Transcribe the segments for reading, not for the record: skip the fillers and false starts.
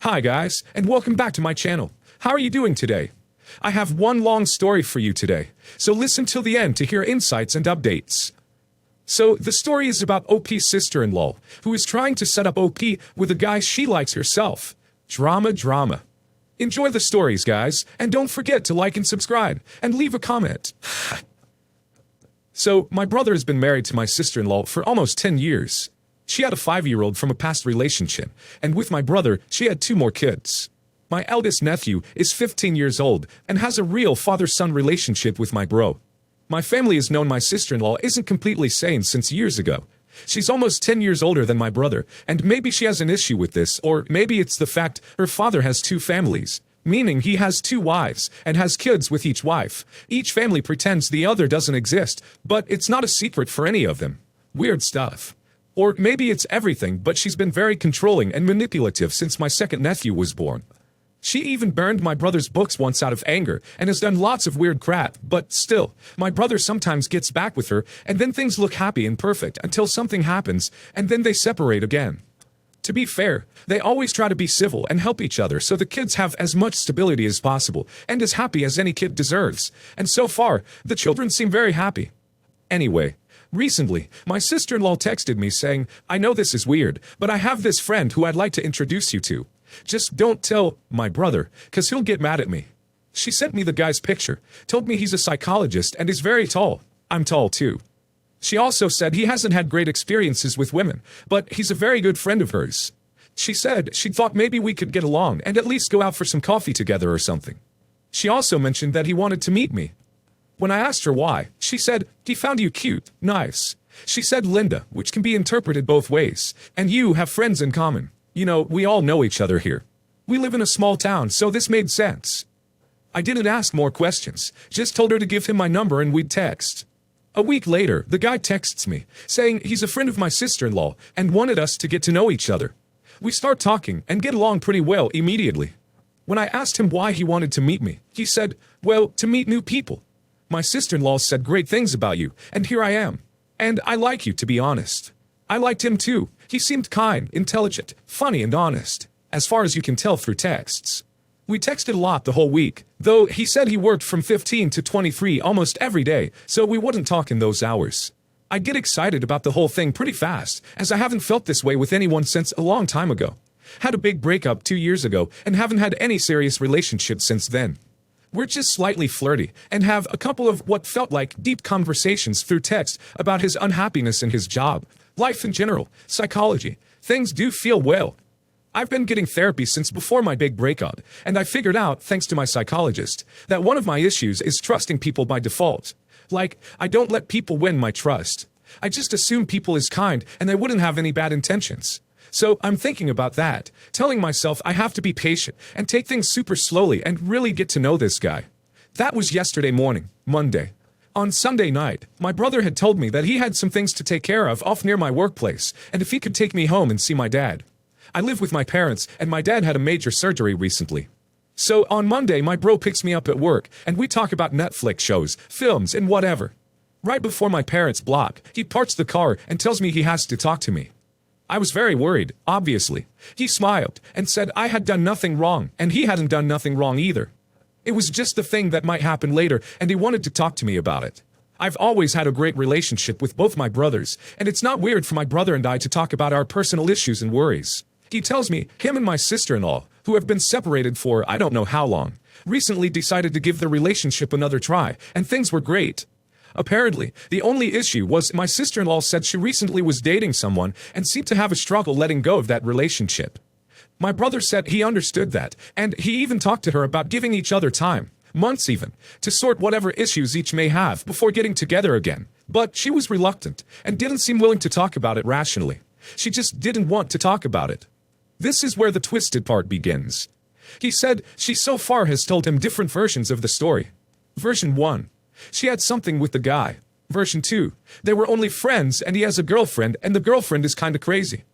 Hi guys, and welcome back to my channel. How are you doing today? I have one long story for you today, so listen till the end to hear insights and updates. So, the story is about OP's sister-in-law, who is trying to set up OP with a guy she likes herself. Drama. Enjoy the stories, guys, and don't forget to like and subscribe, and leave a comment. So, my brother has been married to my sister-in-law for almost 10 years. She had a 5-year-old from a past relationship, and with my brother, she had 2 more kids. My eldest nephew is 15 years old and has a real father-son relationship with my bro. My family has known my sister-in-law isn't completely sane since years ago. She's almost 10 years older than my brother, and maybe she has an issue with this, or maybe it's the fact her father has 2 families, meaning he has 2 wives and has kids with each wife. Each family pretends the other doesn't exist, but it's not a secret for any of them. Weird stuff. Or maybe it's everything, but she's been very controlling and manipulative since my second nephew was born. She even burned my brother's books once out of anger and has done lots of weird crap, but still, my brother sometimes gets back with her and then things look happy and perfect until something happens and then they separate again. To be fair, they always try to be civil and help each other so the kids have as much stability as possible and as happy as any kid deserves, and so far, the children seem very happy. Anyway, recently, my sister-in-law texted me saying, "I know this is weird, but I have this friend who I'd like to introduce you to. Just don't tell my brother, 'cause he'll get mad at me." She sent me the guy's picture, told me he's a psychologist and is very tall. I'm tall too. She also said he hasn't had great experiences with women, but he's a very good friend of hers. She said she thought maybe we could get along and at least go out for some coffee together or something. She also mentioned that he wanted to meet me. When I asked her why, she said, "He found you cute, nice." She said Linda, which can be interpreted both ways, and you have friends in common. You know, we all know each other here. We live in a small town, so this made sense. I didn't ask more questions, just told her to give him my number and we'd text. A week later, the guy texts me, saying he's a friend of my sister-in-law and wanted us to get to know each other. We start talking and get along pretty well immediately. When I asked him why he wanted to meet me, he said, "Well, to meet new people. My sister-in-law said great things about you, and here I am. And I like you, to be honest." I liked him too. He seemed kind, intelligent, funny, and honest, as far as you can tell through texts. We texted a lot the whole week, though he said he worked from 15 to 23 almost every day, so we wouldn't talk in those hours. I get excited about the whole thing pretty fast, as I haven't felt this way with anyone since a long time ago. Had a big breakup 2 years ago, and haven't had any serious relationships since then. We're just slightly flirty, and have a couple of what felt like deep conversations through text about his unhappiness in his job, life in general, psychology. Things do feel well. I've been getting therapy since before my big breakup, and I figured out, thanks to my psychologist, that one of my issues is trusting people by default. Like, I don't let people win my trust. I just assume people is kind and they wouldn't have any bad intentions. So I'm thinking about that, telling myself I have to be patient and take things super slowly and really get to know this guy. That was yesterday morning, Monday. On Sunday night, my brother had told me that he had some things to take care of off near my workplace, and if he could take me home and see my dad. I live with my parents, and my dad had a major surgery recently. So on Monday, my bro picks me up at work, and we talk about Netflix shows, films, and whatever. Right before my parents block, he parks the car and tells me he has to talk to me. I was very worried, obviously. He smiled and said I had done nothing wrong, and he hadn't done nothing wrong either. It was just the thing that might happen later, and he wanted to talk to me about it. I've always had a great relationship with both my brothers, and it's not weird for my brother and I to talk about our personal issues and worries. He tells me him and my sister-in-law, who have been separated for I don't know how long, recently decided to give their relationship another try, and things were great. Apparently, the only issue was my sister-in-law said she recently was dating someone and seemed to have a struggle letting go of that relationship. My brother said he understood that, and he even talked to her about giving each other time, months even, to sort whatever issues each may have before getting together again. But she was reluctant, and didn't seem willing to talk about it rationally. She just didn't want to talk about it. This is where the twisted part begins. He said she so far has told him different versions of the story. Version 1. She had something with the guy. Version 2. They were only friends and he has a girlfriend and the girlfriend is kinda crazy.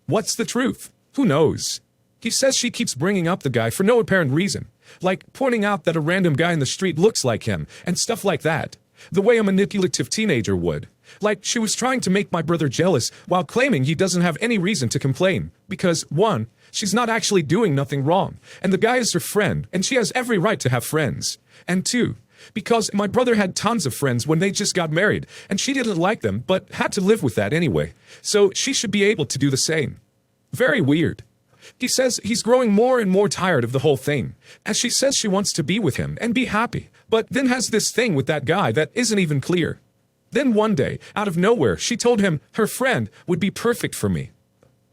What's the truth? Who knows? He says she keeps bringing up the guy for no apparent reason, like pointing out that a random guy in the street looks like him and stuff like that, the way a manipulative teenager would. Like she was trying to make my brother jealous while claiming he doesn't have any reason to complain because, 1, she's not actually doing nothing wrong, and the guy is her friend, and she has every right to have friends. And 2, because my brother had tons of friends when they just got married, and she didn't like them but had to live with that anyway, so she should be able to do the same. Very weird. He says he's growing more and more tired of the whole thing, as she says she wants to be with him and be happy, but then has this thing with that guy that isn't even clear. Then one day, out of nowhere, she told him her friend would be perfect for me.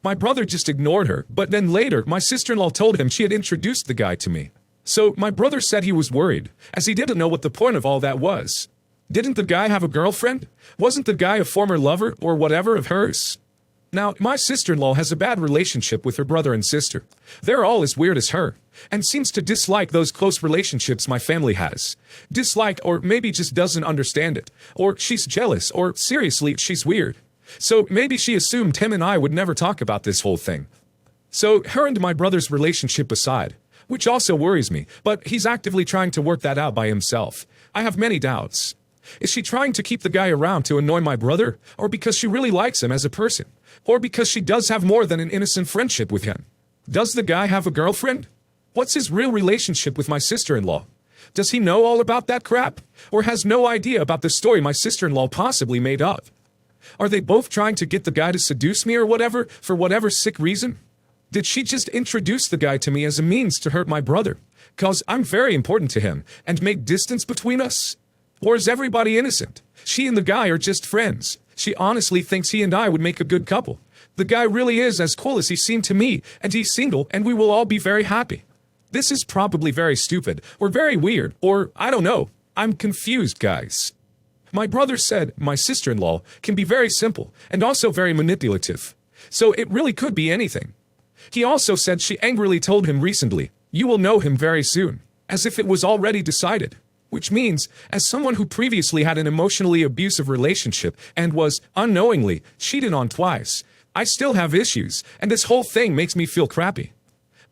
My brother just ignored her, but then later my sister-in-law told him she had introduced the guy to me. So my brother said he was worried, as he didn't know what the point of all that was. Didn't the guy have a girlfriend? Wasn't the guy a former lover or whatever of hers? Now, my sister-in-law has a bad relationship with her brother and sister. They're all as weird as her, and seems to dislike those close relationships my family has. Dislike, or maybe just doesn't understand it, or she's jealous, or seriously, she's weird. So maybe she assumed him and I would never talk about this whole thing. So her and my brother's relationship aside, which also worries me, but he's actively trying to work that out by himself. I have many doubts. Is she trying to keep the guy around to annoy my brother, or because she really likes him as a person? Or because she does have more than an innocent friendship with him? Does the guy have a girlfriend? What's his real relationship with my sister-in-law? Does he know all about that crap? Or has no idea about the story my sister-in-law possibly made up? Are they both trying to get the guy to seduce me or whatever, for whatever sick reason? Did she just introduce the guy to me as a means to hurt my brother? 'Cause I'm very important to him, and make distance between us? Or is everybody innocent? She and the guy are just friends. She honestly thinks he and I would make a good couple. The guy really is as cool as he seemed to me, and he's single, and we will all be very happy. This is probably very stupid, or very weird, or I don't know. I'm confused, guys. My brother said my sister-in-law can be very simple, and also very manipulative. So it really could be anything. He also said she angrily told him recently, "You will know him very soon," as if it was already decided. Which means, as someone who previously had an emotionally abusive relationship and was, unknowingly, cheated on twice, I still have issues, and this whole thing makes me feel crappy.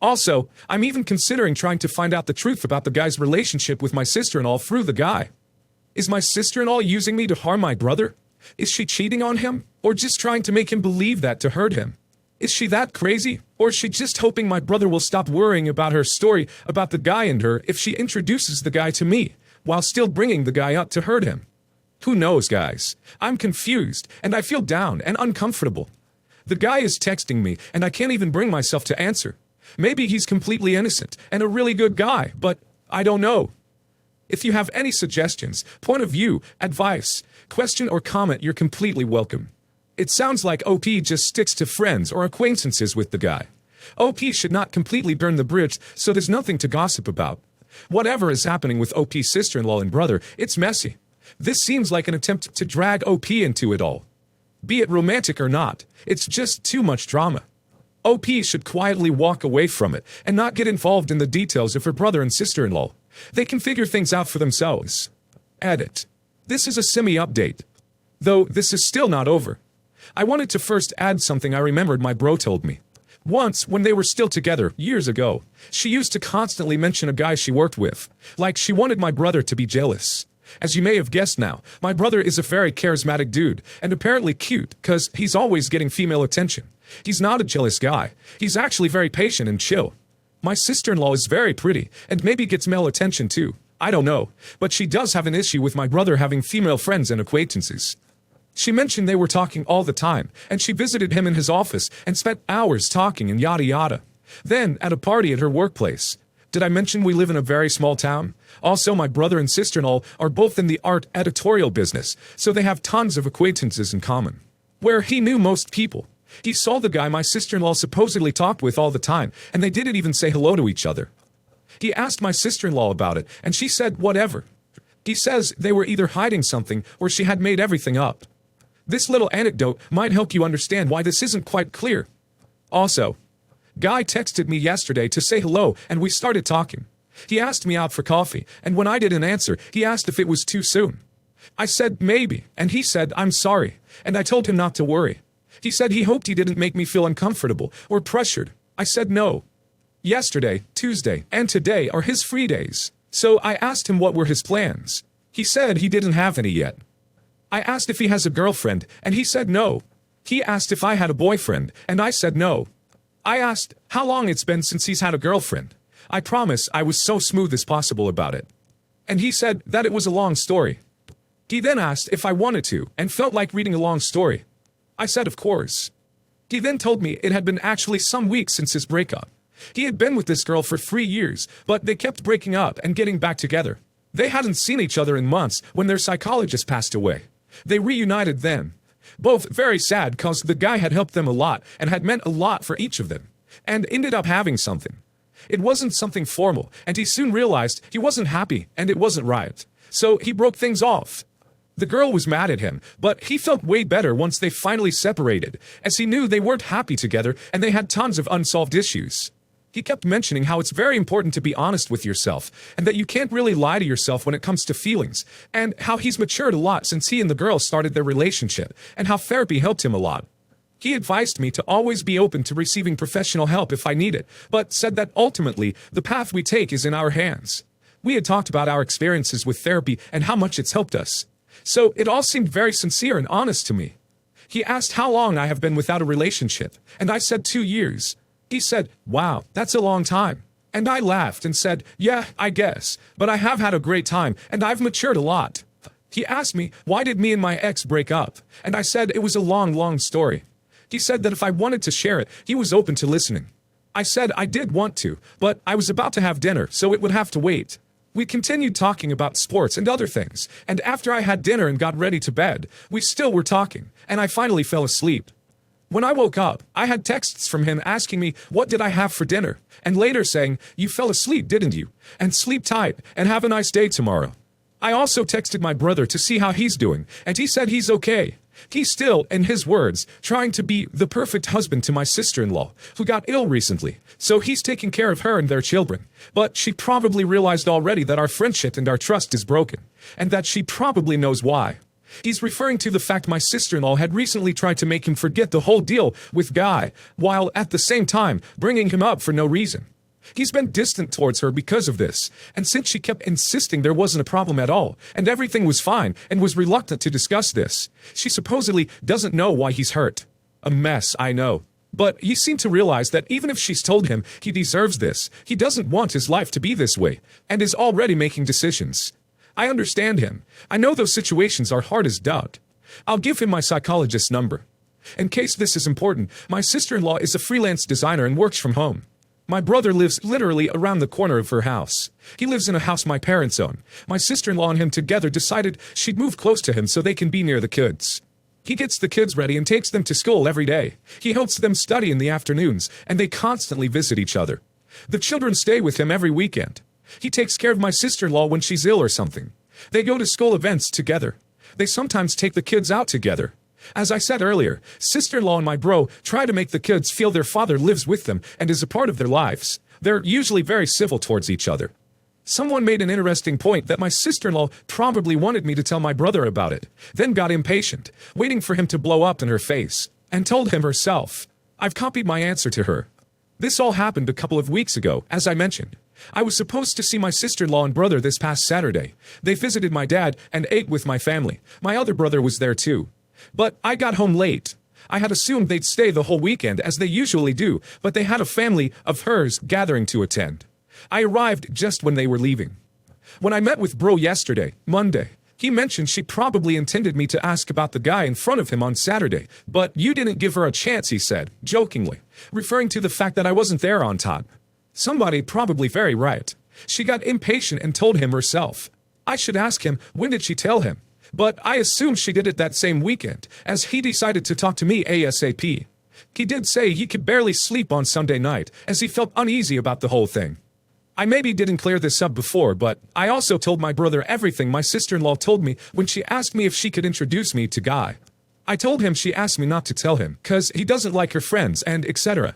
Also, I'm even considering trying to find out the truth about the guy's relationship with my sister-in-law through the guy. Is my sister-in-law using me to harm my brother? Is she cheating on him? Or just trying to make him believe that to hurt him? Is she that crazy? Or is she just hoping my brother will stop worrying about her story about the guy and her if she introduces the guy to me, while still bringing the guy up to hurt him? Who knows, guys? I'm confused, and I feel down and uncomfortable. The guy is texting me, and I can't even bring myself to answer. Maybe he's completely innocent and a really good guy, but I don't know. If you have any suggestions, point of view, advice, question or comment, you're completely welcome. It sounds like OP just sticks to friends or acquaintances with the guy. OP should not completely burn the bridge, so there's nothing to gossip about. Whatever is happening with OP's sister-in-law and brother, it's messy. This seems like an attempt to drag OP into it all. Be it romantic or not, it's just too much drama. OP should quietly walk away from it and not get involved in the details of her brother and sister-in-law. They can figure things out for themselves. Edit. This is a semi-update. Though this is still not over. I wanted to first add something I remembered my bro told me. Once, when they were still together, years ago, she used to constantly mention a guy she worked with. Like she wanted my brother to be jealous. As you may have guessed now, my brother is a very charismatic dude, and apparently cute, cause he's always getting female attention. He's not a jealous guy. He's actually very patient and chill. My sister-in-law is very pretty, and maybe gets male attention too. I don't know, but she does have an issue with my brother having female friends and acquaintances. She mentioned they were talking all the time, and she visited him in his office and spent hours talking and yada yada. Then, at a party at her workplace. Did I mention we live in a very small town? Also, my brother and sister-in-law are both in the art editorial business, so they have tons of acquaintances in common. Where he knew most people. He saw the guy my sister-in-law supposedly talked with all the time, and they didn't even say hello to each other. He asked my sister-in-law about it, and she said whatever. He says they were either hiding something or she had made everything up. This little anecdote might help you understand why this isn't quite clear. Also, Guy texted me yesterday to say hello, and we started talking. He asked me out for coffee, and when I didn't answer, he asked if it was too soon. I said maybe, and he said I'm sorry, and I told him not to worry. He said he hoped he didn't make me feel uncomfortable or pressured. I said no. Yesterday, Tuesday, and today are his free days, so I asked him what were his plans. He said he didn't have any yet. I asked if he has a girlfriend, and he said no. He asked if I had a boyfriend, and I said no. I asked how long it's been since he's had a girlfriend. I promise I was so smooth as possible about it. And he said that it was a long story. He then asked if I wanted to, and felt like reading a long story. I said of course. He then told me it had been actually some weeks since his breakup. He had been with this girl for 3 years, but they kept breaking up and getting back together. They hadn't seen each other in months when their psychologist passed away. They reunited then. Both very sad cause the guy had helped them a lot and had meant a lot for each of them, and ended up having something. It wasn't something formal, and he soon realized he wasn't happy and it wasn't right. So he broke things off. The girl was mad at him, but he felt way better once they finally separated, as he knew they weren't happy together and they had tons of unsolved issues. He kept mentioning how it's very important to be honest with yourself, and that you can't really lie to yourself when it comes to feelings, and how he's matured a lot since he and the girl started their relationship, and how therapy helped him a lot. He advised me to always be open to receiving professional help if I need it, but said that ultimately, the path we take is in our hands. We had talked about our experiences with therapy and how much it's helped us. So it all seemed very sincere and honest to me. He asked how long I have been without a relationship, and I said 2 years. He said, wow, that's a long time. And I laughed and said, yeah, I guess, but I have had a great time, and I've matured a lot. He asked me, why did me and my ex break up? And I said it was a long story. He said that if I wanted to share it, he was open to listening. I said I did want to, but I was about to have dinner, so it would have to wait. We continued talking about sports and other things, and after I had dinner and got ready to bed, we still were talking, and I finally fell asleep. When I woke up, I had texts from him asking me what did I have for dinner, and later saying, you fell asleep, didn't you? And sleep tight, and have a nice day tomorrow. I also texted my brother to see how he's doing, and he said he's okay. He's still, in his words, trying to be the perfect husband to my sister-in-law, who got ill recently, so he's taking care of her and their children. But she probably realized already that our friendship and our trust is broken, and that she probably knows why. He's referring to the fact my sister-in-law had recently tried to make him forget the whole deal with Guy, while at the same time bringing him up for no reason. He's been distant towards her because of this, and since she kept insisting there wasn't a problem at all, and everything was fine, and was reluctant to discuss this, she supposedly doesn't know why he's hurt. A mess, I know. But you seem to realize that even if she's told him he deserves this, he doesn't want his life to be this way, and is already making decisions. I understand him. I know those situations are hard as doubt. I'll give him my psychologist's number. In case this is important, my sister-in-law is a freelance designer and works from home. My brother lives literally around the corner of her house. He lives in a house my parents own. My sister-in-law and him together decided she'd move close to him so they can be near the kids. He gets the kids ready and takes them to school every day. He helps them study in the afternoons, and they constantly visit each other. The children stay with him every weekend. He takes care of my sister-in-law when she's ill or something. They go to school events together. They sometimes take the kids out together. As I said earlier, sister-in-law and my bro try to make the kids feel their father lives with them and is a part of their lives. They're usually very civil towards each other. Someone made an interesting point that my sister-in-law probably wanted me to tell my brother about it, then got impatient, waiting for him to blow up in her face, and told him herself. I've copied my answer to her. This all happened a couple of weeks ago, as I mentioned. I was supposed to see my sister-in-law and brother this past Saturday. They visited my dad and ate with my family. My other brother was there too. But I got home late. I had assumed they'd stay the whole weekend, as they usually do, but they had a family of hers gathering to attend. I arrived just when they were leaving. When I met with bro yesterday, Monday, he mentioned she probably intended me to ask about the guy in front of him on Saturday, but you didn't give her a chance, he said, jokingly, referring to the fact that I wasn't there on time. Somebody probably very right. She got impatient and told him herself. I should ask him, when did she tell him? But I assumed she did it that same weekend, as he decided to talk to me ASAP. He did say he could barely sleep on Sunday night, as he felt uneasy about the whole thing. I maybe didn't clear this up before, but I also told my brother everything my sister-in-law told me when she asked me if she could introduce me to Guy. I told him she asked me not to tell him, 'cause he doesn't like her friends and etc.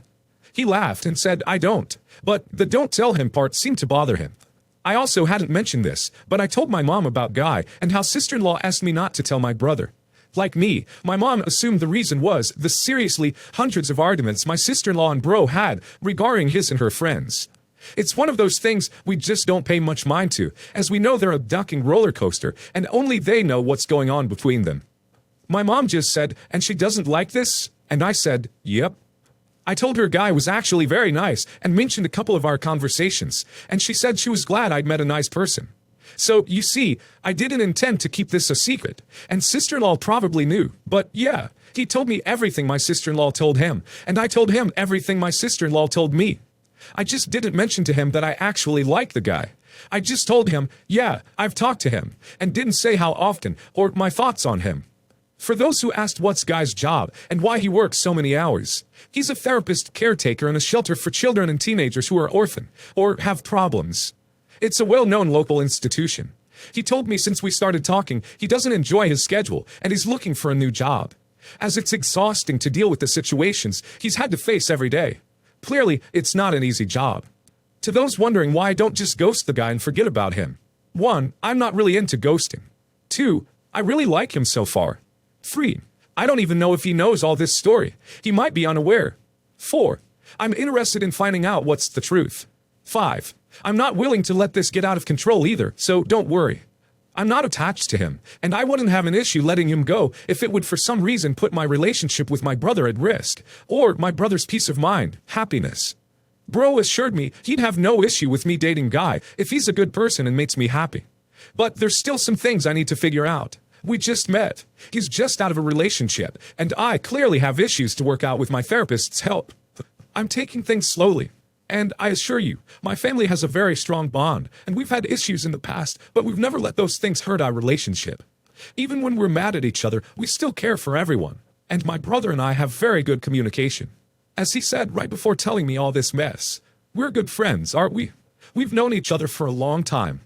He laughed and said I don't, but the don't tell him part seemed to bother him. I also hadn't mentioned this, but I told my mom about Guy and how sister-in-law asked me not to tell my brother. Like me, my mom assumed the reason was the seriously hundreds of arguments my sister-in-law and bro had regarding his and her friends. It's one of those things we just don't pay much mind to, as we know they're a ducking roller coaster, and only they know what's going on between them. My mom just said, and she doesn't like this? And I said, yep. I told her Guy was actually very nice and mentioned a couple of our conversations, and she said she was glad I'd met a nice person. So, you see, I didn't intend to keep this a secret, and sister-in-law probably knew, but yeah, he told me everything my sister-in-law told him, and I told him everything my sister-in-law told me. I just didn't mention to him that I actually like the guy. I just told him, yeah, I've talked to him, and didn't say how often, or my thoughts on him. For those who asked what's Guy's job, and why he works so many hours, he's a therapist caretaker in a shelter for children and teenagers who are orphan, or have problems. It's a well-known local institution. He told me since we started talking, he doesn't enjoy his schedule, and he's looking for a new job, as it's exhausting to deal with the situations he's had to face every day. Clearly, it's not an easy job. To those wondering why I don't just ghost the guy and forget about him. 1. I'm not really into ghosting. 2. I really like him so far. 3. I don't even know if he knows all this story. He might be unaware. 4. I'm interested in finding out what's the truth. 5. I'm not willing to let this get out of control either, so don't worry. I'm not attached to him, and I wouldn't have an issue letting him go if it would for some reason put my relationship with my brother at risk, or my brother's peace of mind, happiness. Bro assured me he'd have no issue with me dating Guy if he's a good person and makes me happy. But there's still some things I need to figure out. We just met. He's just out of a relationship, and I clearly have issues to work out with my therapist's help. I'm taking things slowly. And I assure you, my family has a very strong bond, and we've had issues in the past, but we've never let those things hurt our relationship. Even when we're mad at each other, we still care for everyone, and my brother and I have very good communication. As he said right before telling me all this mess, we're good friends, aren't we? We've known each other for a long time.